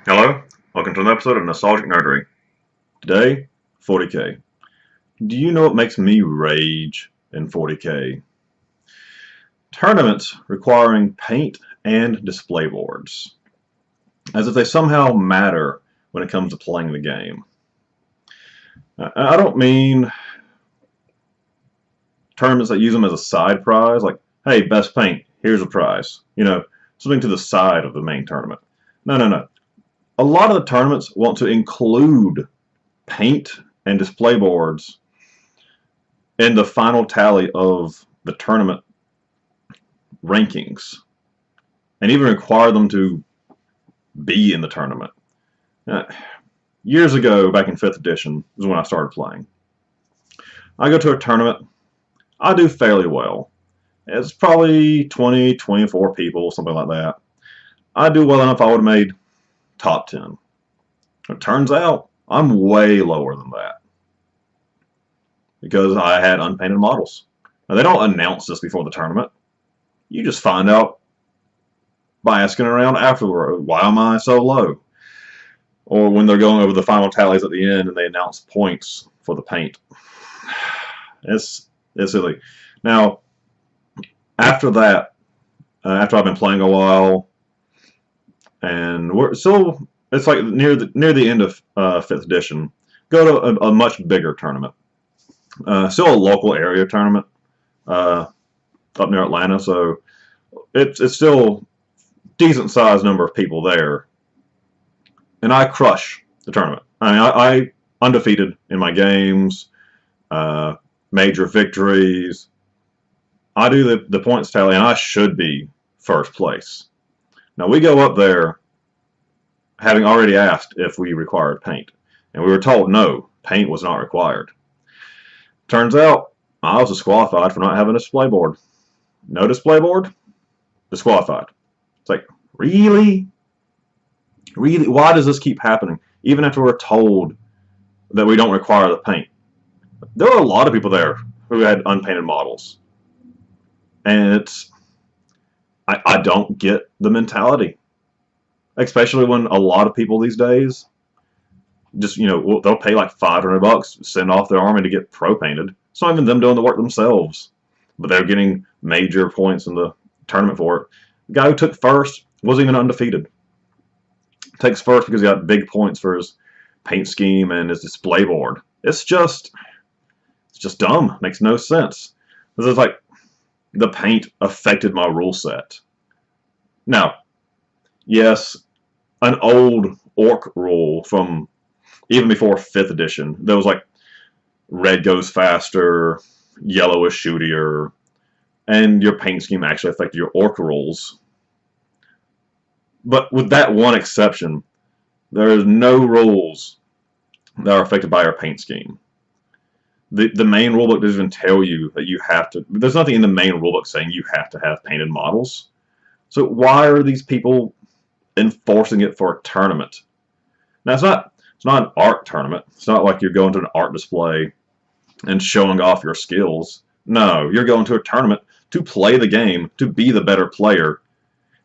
Hello, welcome to another episode of Nostalgic Nerdery. Today, 40K. Do you know what makes me rage in 40K? Tournaments requiring paint and display boards, as if they somehow matter when it comes to playing the game. I don't mean tournaments that use them as a side prize, like, hey, best paint, here's a prize. You know, something to the side of the main tournament. No. A lot of the tournaments want to include paint and display boards in the final tally of the tournament rankings, and even require them to be in the tournament. Years ago, back in 5th edition, is when I started playing. I go to a tournament, I do fairly well. It's probably 20, 24 people, something like that. I do well enough I would have made top 10. It turns out I'm way lower than that because I had unpainted models. Now, they don't announce this before the tournament. You just find out by asking around afterward, why am I so low? Or when they're going over the final tallies at the end and they announce points for the paint. It's silly. Now, after that, after I've been playing a while, and we're still, it's like near the end of 5th edition, go to a much bigger tournament. Still a local area tournament up near Atlanta, so it's still decent sized number of people there, and I crush the tournament. I mean, I undefeated in my games, major victories. I do the points tally, and I should be first place. Now, we go up there having already asked if we required paint, and we were told no, paint was not required. Turns out I was disqualified for not having a display board. No display board? Disqualified. It's like, really? Really? Why does this keep happening? Even after we're told that we don't require the paint. There were a lot of people there who had unpainted models. And it's... I don't get the mentality, especially when a lot of people these days just, they'll pay like $500, send off their army to get pro painted. It's not even them doing the work themselves, but they're getting major points in the tournament for it. The guy who took first wasn't even undefeated. Takes first because he got big points for his paint scheme and his display board. It's just dumb. Makes no sense. This is like, the paint affected my rule set. Now, yes, an old orc rule from even before 5th edition, there was like red goes faster, yellow is shootier, and your paint scheme actually affected your orc rules. But with that one exception, there is no rules that are affected by your paint scheme. The main rulebook doesn't even tell you that you have to. There's nothing in the main rulebook saying you have to have painted models. So why are these people enforcing it for a tournament? Now it's not an art tournament. It's not like you're going to an art display and showing off your skills. No, you're going to a tournament to play the game, to be the better player.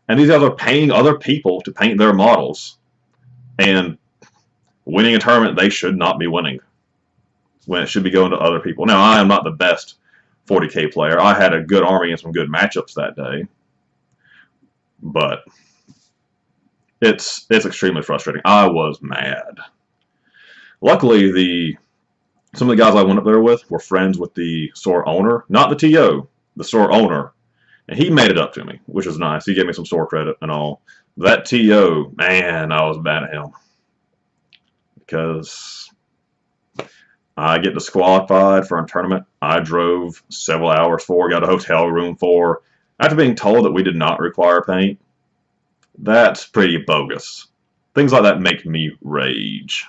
And these guys are paying other people to paint their models. And winning a tournament they should not be winning, when it should be going to other people. Now, I am not the best 40K player. I had a good army and some good matchups that day. But it's extremely frustrating. I was mad. Luckily, some of the guys I went up there with were friends with the store owner. Not the TO, the store owner. And he made it up to me, which is nice. He gave me some store credit and all. That TO, man, I was mad at him. Because I get disqualified for a tournament I drove several hours for, got a hotel room for, after being told that we did not require paint. That's pretty bogus. Things like that make me rage.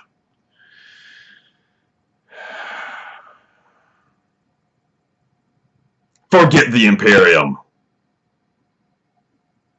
Forget the Imperium.